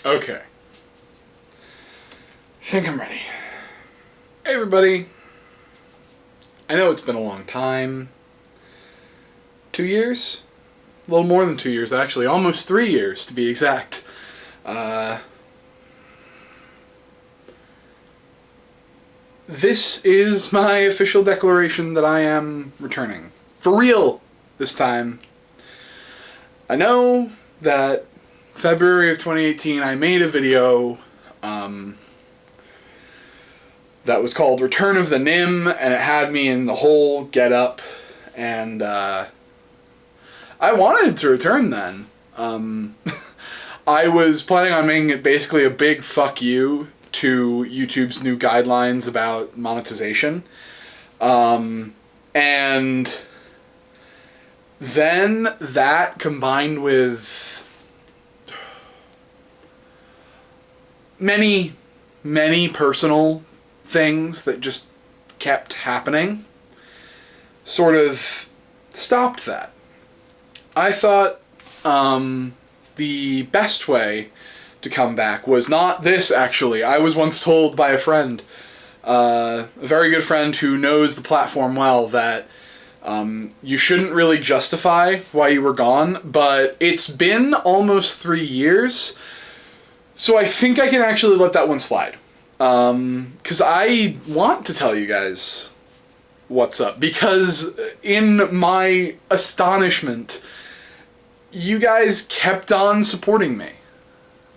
Okay. I think I'm ready. Hey everybody. I know it's been a long time. 2 years? A little more than 2 years actually. Almost 3 years to be exact. This is my official declaration that I am returning. For real this time. I know that February of 2018 I made a video that was called Return of the Nim, and it had me in the whole get up, and I wanted to return then. I was planning on making it basically a big fuck you to YouTube's new guidelines about monetization. And then that combined with many personal things that just kept happening sort of stopped that. I thought the best way to come back was not this, actually. I was once told by a friend, a very good friend who knows the platform well, that you shouldn't really justify why you were gone, but it's been almost 3 years, so I think I can actually let that one slide. Because I want to tell you guys what's up, because in my astonishment, you guys kept on supporting me.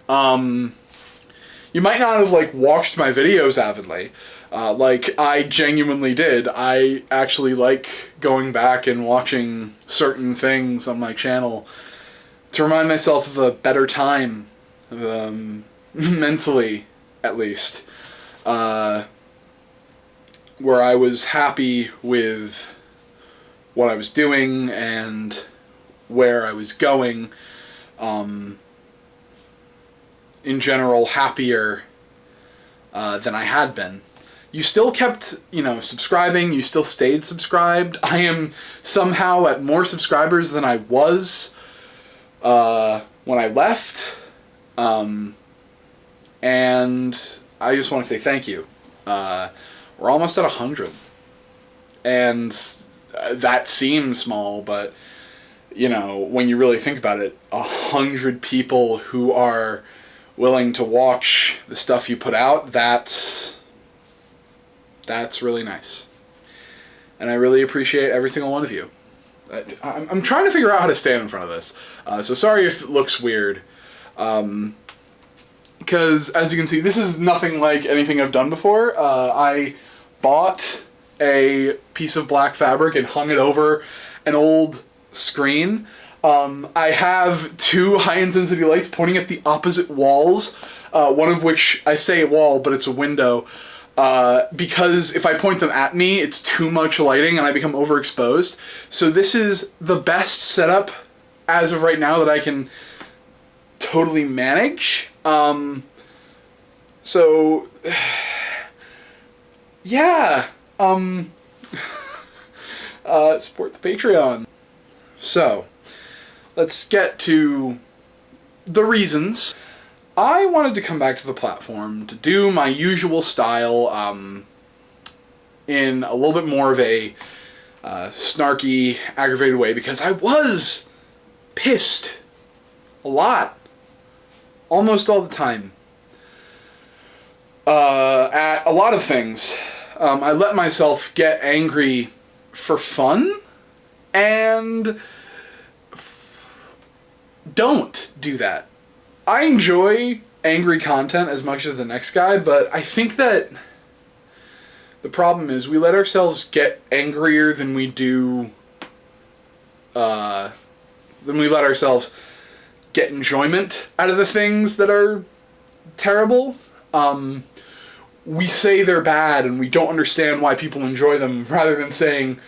You might not have, like, watched my videos avidly, like I genuinely did. I actually like going back and watching certain things on my channel to remind myself of a better time, mentally, at least, where I was happy with what I was doing and where I was going, in general happier than I had been. You still kept, subscribing, you still stayed subscribed. I am somehow at more subscribers than I was when I left, and I just want to say thank you. We're almost at 100, and that seems small, but when you really think about it, 100 people who are willing to watch the stuff you put out, that's really nice. And I really appreciate every single one of you. I'm trying to figure out how to stand in front of this, so sorry if it looks weird. Because, as you can see, this is nothing like anything I've done before. I bought a piece of black fabric and hung it over an old screen. I have 2 high-intensity lights pointing at the opposite walls, one of which, I say wall, but it's a window, because if I point them at me, it's too much lighting and I become overexposed. So this is the best setup, as of right now, that I can totally manage. So, yeah, support the Patreon. So, let's get to the reasons. I wanted to come back to the platform to do my usual style, in a little bit more of a snarky, aggravated way, because I was pissed a lot. Almost all the time. At a lot of things. I let myself get angry for fun, and don't do that. I enjoy angry content as much as the next guy, but I think that the problem is we let ourselves get angrier than we do, than we let ourselves get enjoyment out of the things that are terrible. We say they're bad and we don't understand why people enjoy them, rather than saying,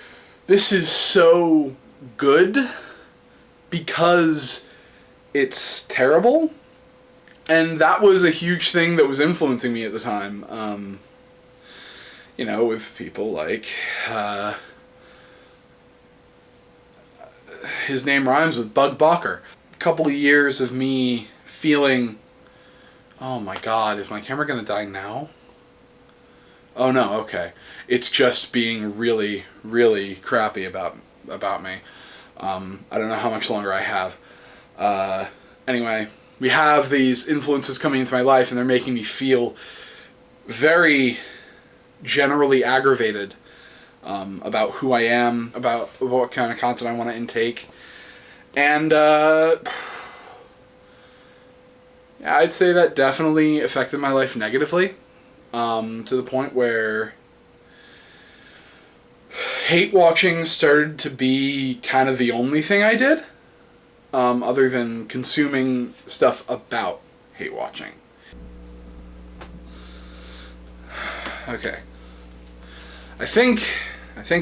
this is so good because it's terrible. And that was a huge thing that was influencing me at the time. With people like, his name rhymes with Bug Balker. A couple of years of me feeling Oh my god, is my camera gonna die now? Oh no, okay. It's just being really, really crappy about me. I don't know how much longer I have. Anyway, we have these influences coming into my life, and they're making me feel very generally aggravated about who I am, about what kind of content I want to intake. And yeah, I'd say that definitely affected my life negatively, to the point where hate watching started to be kind of the only thing I did, other than consuming stuff about hate watching. Okay. I think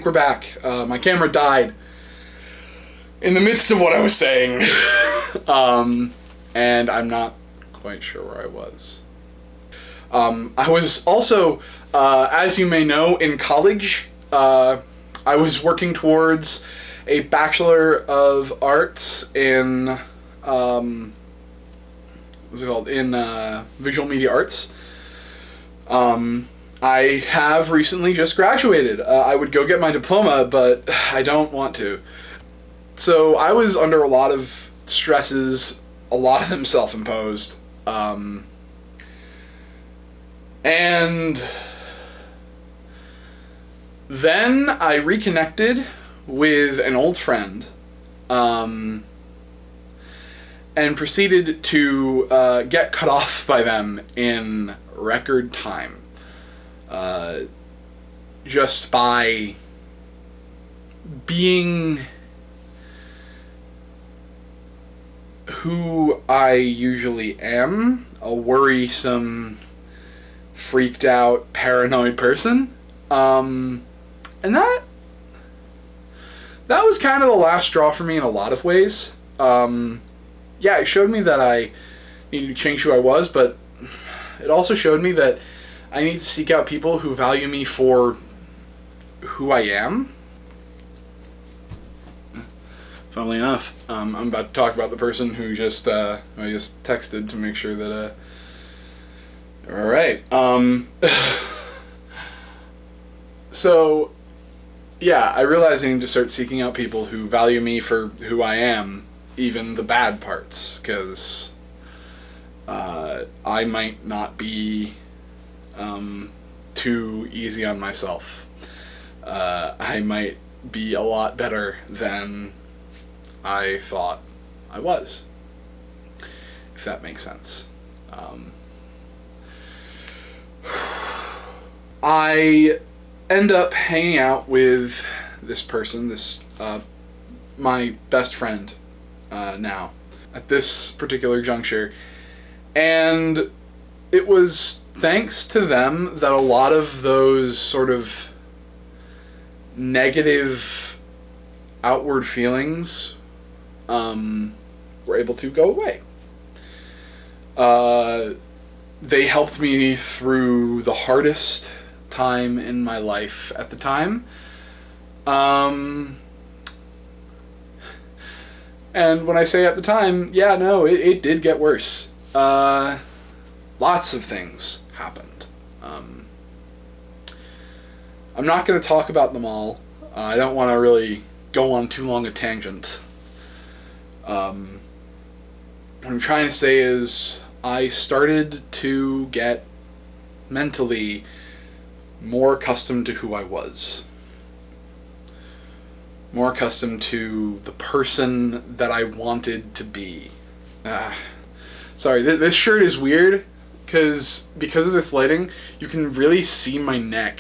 we're back. My camera died in the midst of what I was saying. And I'm not quite sure where I was. I was also, as you may know, in college. I was working towards a Bachelor of Arts in, what's it called? In Visual Media Arts. I have recently just graduated. I would go get my diploma, but I don't want to. So I was under a lot of stresses, a lot of them self-imposed. And then I reconnected with an old friend, and proceeded to get cut off by them in record time. Just by being who I usually am, a worrisome, freaked out, paranoid person. And that was kind of the last straw for me in a lot of ways. Yeah, it showed me that I needed to change who I was, but it also showed me that I need to seek out people who value me for who I am. Funnily enough, I'm about to talk about the person who just I just texted to make sure that all right. So yeah, I realized I need to start seeking out people who value me for who I am, even the bad parts, because I might not be too easy on myself. I might be a lot better than I thought I was, if that makes sense. I end up hanging out with this person, my best friend now, at this particular juncture, and it was thanks to them that a lot of those sort of negative outward feelings were able to go away. They helped me through the hardest time in my life at the time. And when I say at the time, yeah, no, it did get worse. Lots of things happened. I'm not going to talk about them all. I don't want to really go on too long a tangent. What I'm trying to say is I started to get mentally more accustomed to who I was. More accustomed to the person that I wanted to be. Sorry, this shirt is weird because of this lighting, you can really see my neck,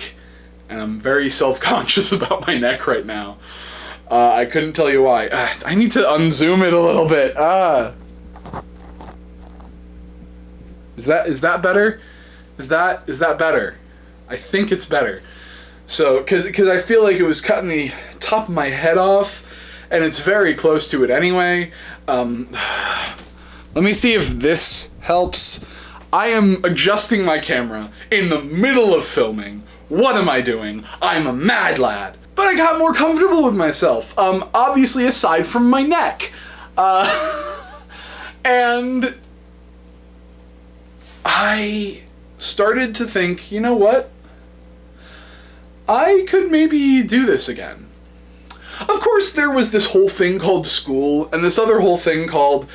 and I'm very self-conscious about my neck right now. I couldn't tell you why. I need to unzoom it a little bit. Is that better? Is that better? I think it's better. So, because I feel like it was cutting the top of my head off, and it's very close to it anyway. Let me see if this helps. I am adjusting my camera in the middle of filming. What am I doing? I'm a mad lad. But I got more comfortable with myself. Obviously aside from my neck. And I started to think, you know what? I could maybe do this again. Of course, there was this whole thing called school, and this other whole thing called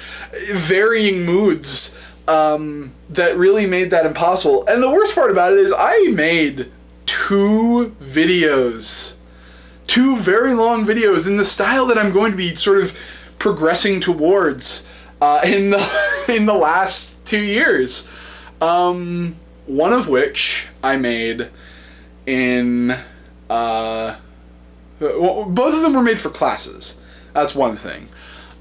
varying moods, that really made that impossible. And the worst part about it is I made 2 videos. 2 very long videos in the style that I'm going to be sort of progressing towards in the last 2 years. One of which I made in both of them were made for classes. That's one thing.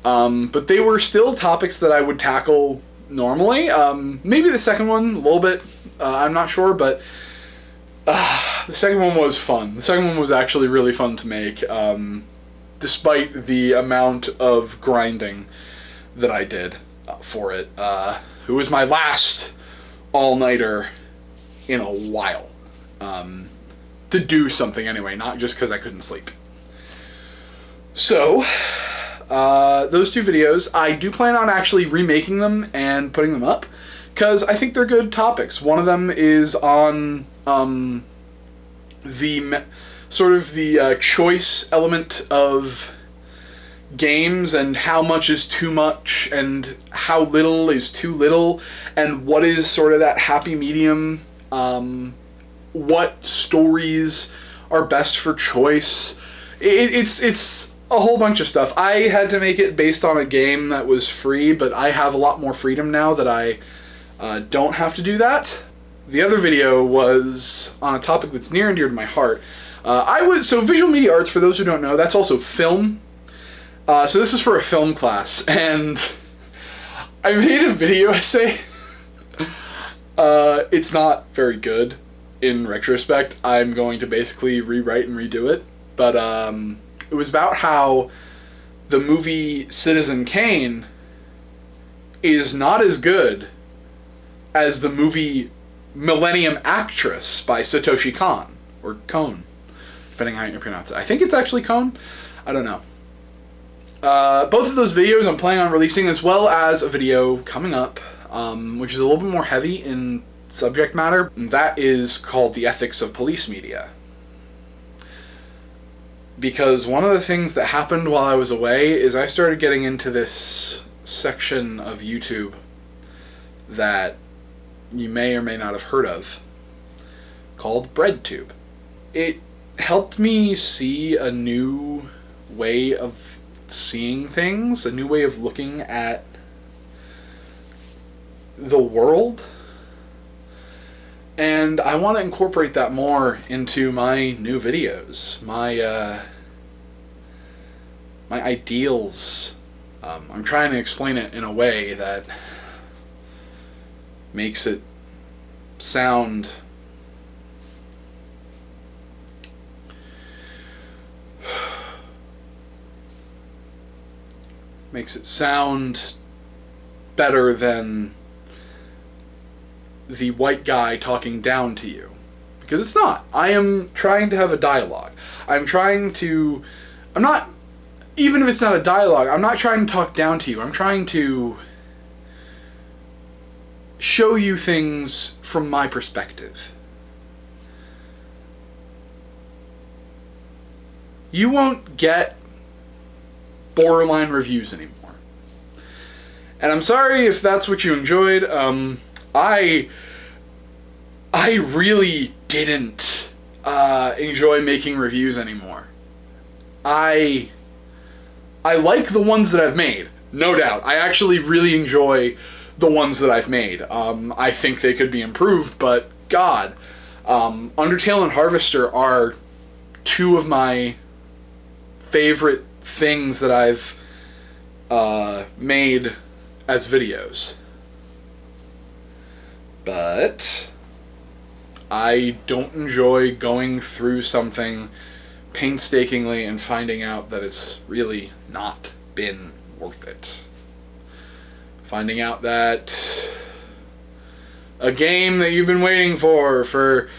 But they were still topics that I would tackle normally. Maybe the second one a little bit. I'm not sure, but the second one was fun. The second one was actually really fun to make, despite the amount of grinding that I did for it. It was my last all-nighter in a while. To do something anyway, not just because I couldn't sleep. So, those 2 videos, I do plan on actually remaking them and putting them up, because I think they're good topics. One of them is on the choice element of games and how much is too much and how little is too little, and what is sort of that happy medium, what stories are best for choice. It's a whole bunch of stuff. I had to make it based on a game that was free, but I have a lot more freedom now that I don't have to do that. The other video was on a topic that's near and dear to my heart. So visual media arts, for those who don't know, that's also film. So this is for a film class, and I made a video essay. It's not very good. In retrospect, I'm going to basically rewrite and redo it. But it was about how the movie Citizen Kane is not as good as the movie Millennium Actress by Satoshi Kon, or Kon, depending on how you pronounce it. I think it's actually Kon. I don't know. Both of those videos I'm planning on releasing, as well as a video coming up, which is a little bit more heavy in subject matter. That is called The Ethics of Police Media. Because one of the things that happened while I was away is I started getting into this section of YouTube that you may or may not have heard of, called BreadTube. It helped me see a new way of seeing things, a new way of looking at the world. And I want to incorporate that more into my new videos, my ideals. I'm trying to explain it in a way that makes it sound better than the white guy talking down to you. Because it's not. I am trying to have a dialogue. I'm not, even if it's not a dialogue, I'm not trying to talk down to you. I'm trying to show you things from my perspective. You won't get borderline reviews anymore. And I'm sorry if that's what you enjoyed. I really didn't enjoy making reviews anymore. I like the ones that I've made, no doubt. I actually really enjoy the ones that I've made. I think they could be improved, but God, Undertale and Harvester are 2 of my favorite things that I've made as videos. But I don't enjoy going through something painstakingly and finding out that it's really not been worth it. Finding out that a game that you've been waiting for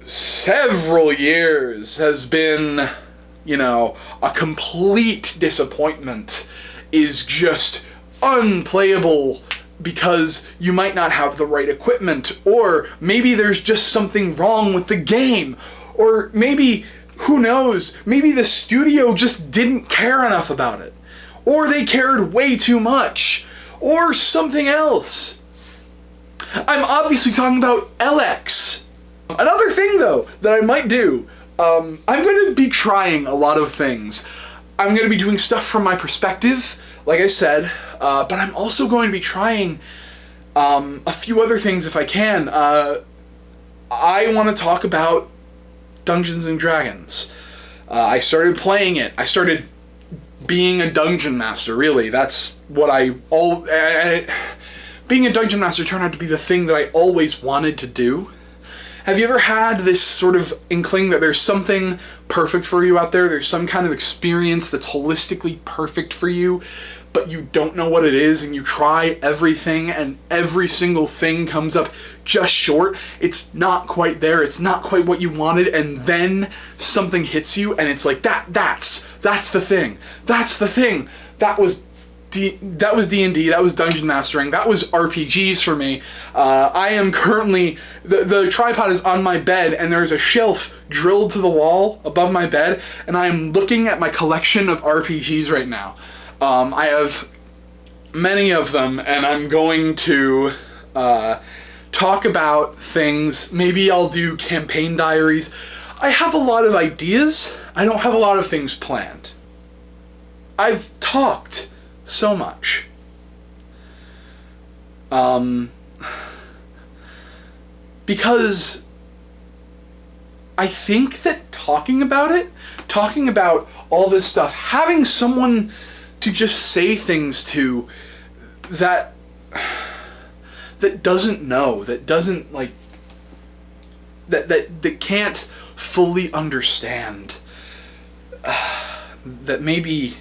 several years has been, a complete disappointment, is just unplayable because you might not have the right equipment, or maybe there's just something wrong with the game, or maybe, who knows, maybe the studio just didn't care enough about it, or they cared way too much, or something else. I'm obviously talking about LX. Another thing, though, that I might do, I'm going to be trying a lot of things. I'm going to be doing stuff from my perspective, like I said, but I'm also going to be trying a few other things if I can. I want to talk about Dungeons and Dragons. I started playing it. I started being a dungeon master, really. That's what being a dungeon master turned out to be the thing that I always wanted to do. Have you ever had this sort of inkling that there's something perfect for you out there? There's some kind of experience that's holistically perfect for you, but you don't know what it is, and you try everything, and every single thing comes up just short. It's not quite there. It's not quite what you wanted, and then something hits you, and it's like, that's the thing. That's the thing. That was D&D, that was Dungeon Mastering, that was RPGs for me. I am currently, the tripod is on my bed, and there's a shelf drilled to the wall above my bed, and I am looking at my collection of RPGs right now. I have many of them, and I'm going to talk about things. Maybe I'll do campaign diaries. I have a lot of ideas. I don't have a lot of things planned. I've talked so much. Because I think that talking about all this stuff, having someone to just say things to that doesn't know, that doesn't like, that can't fully understand, that maybe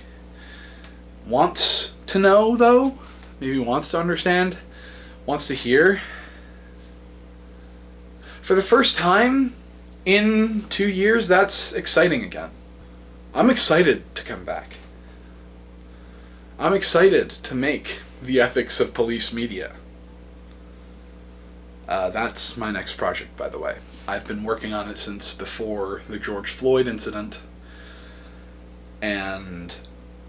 wants to know, though, maybe wants to understand, wants to hear. For the first time in 2 years, that's exciting again. I'm excited to come back. I'm excited to make The Ethics of Police Media. That's my next project, by the way. I've been working on it since before the George Floyd incident, and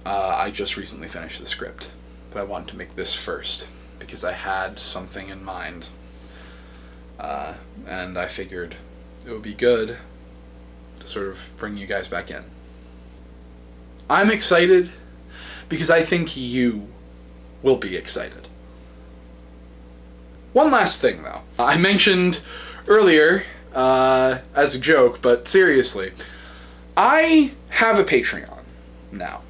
I just recently finished the script, but I wanted to make this first because I had something in mind, and I figured it would be good to sort of bring you guys back in. I'm excited because I think you will be excited. One last thing, though. I mentioned earlier, as a joke, but seriously, I have a Patreon now.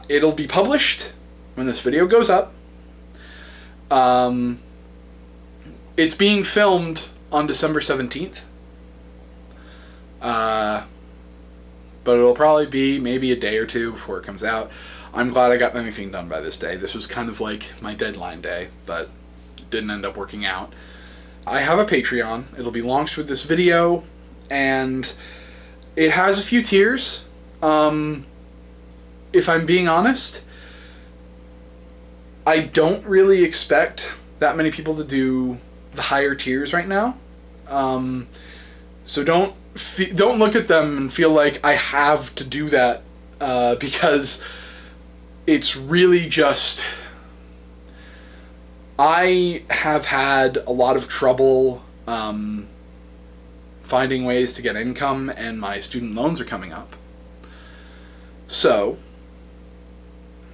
It'll be published when this video goes up. It's being filmed on December 17th. But it'll probably be maybe a day or two before it comes out. I'm glad I got anything done by this day. This was kind of like my deadline day, but it didn't end up working out. I have a Patreon. It'll be launched with this video, and it has a few tiers. If I'm being honest, I don't really expect that many people to do the higher tiers right now. So don't look at them and feel like I have to do that, because it's really just, I have had a lot of trouble finding ways to get income, and my student loans are coming up. So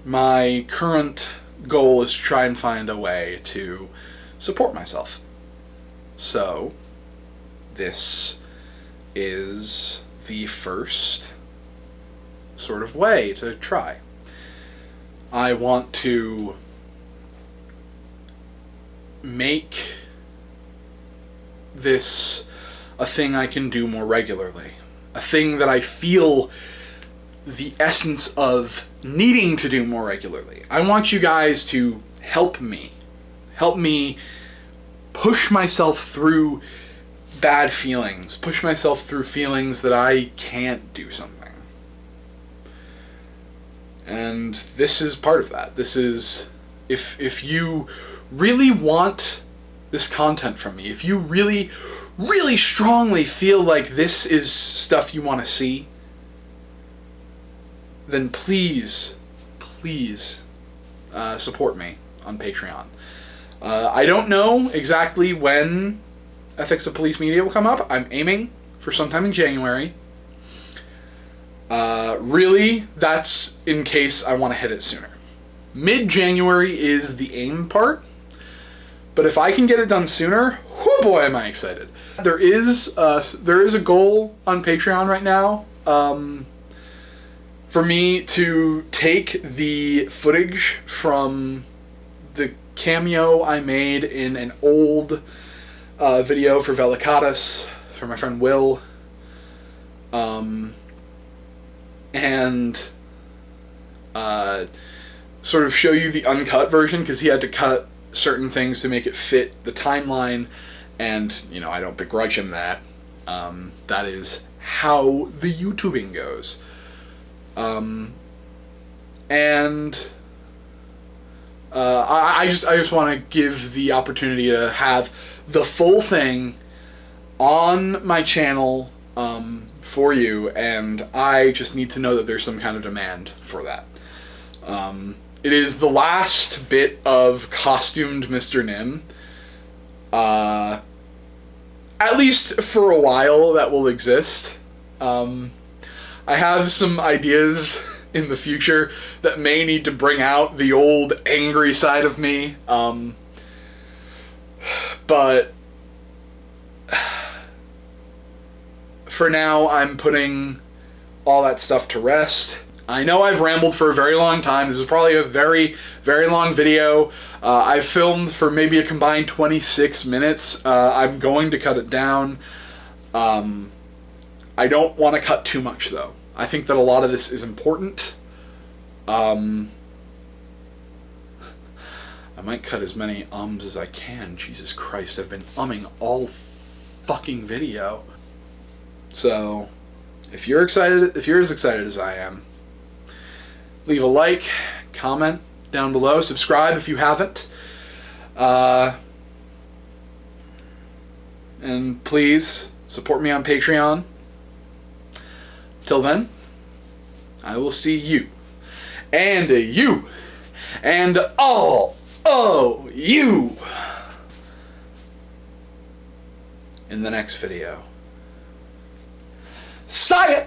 my current goal is to try and find a way to support myself. So this is the first sort of way to try. I want to make this a thing I can do more regularly. A thing that I feel the essence of needing to do more regularly. I want you guys to help me push myself through bad feelings, push myself through feelings that I can't do something. And this is part of that. This is, if you really want this content from me, if you really, really strongly feel like this is stuff you want to see, then please support me on Patreon. I don't know exactly when Ethics of Police Media will come up. I'm aiming for sometime in January. Really, that's in case I want to hit it sooner. Mid-January is the aim part, but if I can get it done sooner, whoo boy am I excited. There is a goal on Patreon right now for me to take the footage from the cameo I made in an old video for Velicatus, for my friend Will, and sort of show you the uncut version, because he had to cut certain things to make it fit the timeline, and, you know, I don't begrudge him that. That is how the YouTubing goes. I just want to give the opportunity to have the full thing on my channel for you, and I just need to know that there's some kind of demand for that. It is the last bit of costumed Mr. Nim. At least for a while that will exist. I have some ideas in the future that may need to bring out the old angry side of me. But for now, I'm putting all that stuff to rest. I know I've rambled for a very long time. This is probably a very, very long video. I've filmed for maybe a combined 26 minutes. I'm going to cut it down. I don't want to cut too much, though. I think that a lot of this is important. I might cut as many ums as I can. Jesus Christ, I've been umming all fucking video. So, if you're excited, if you're as excited as I am, leave a like, comment down below, subscribe if you haven't. And please support me on Patreon. Till then, I will see you, and you, and all of you in the next video. See ya!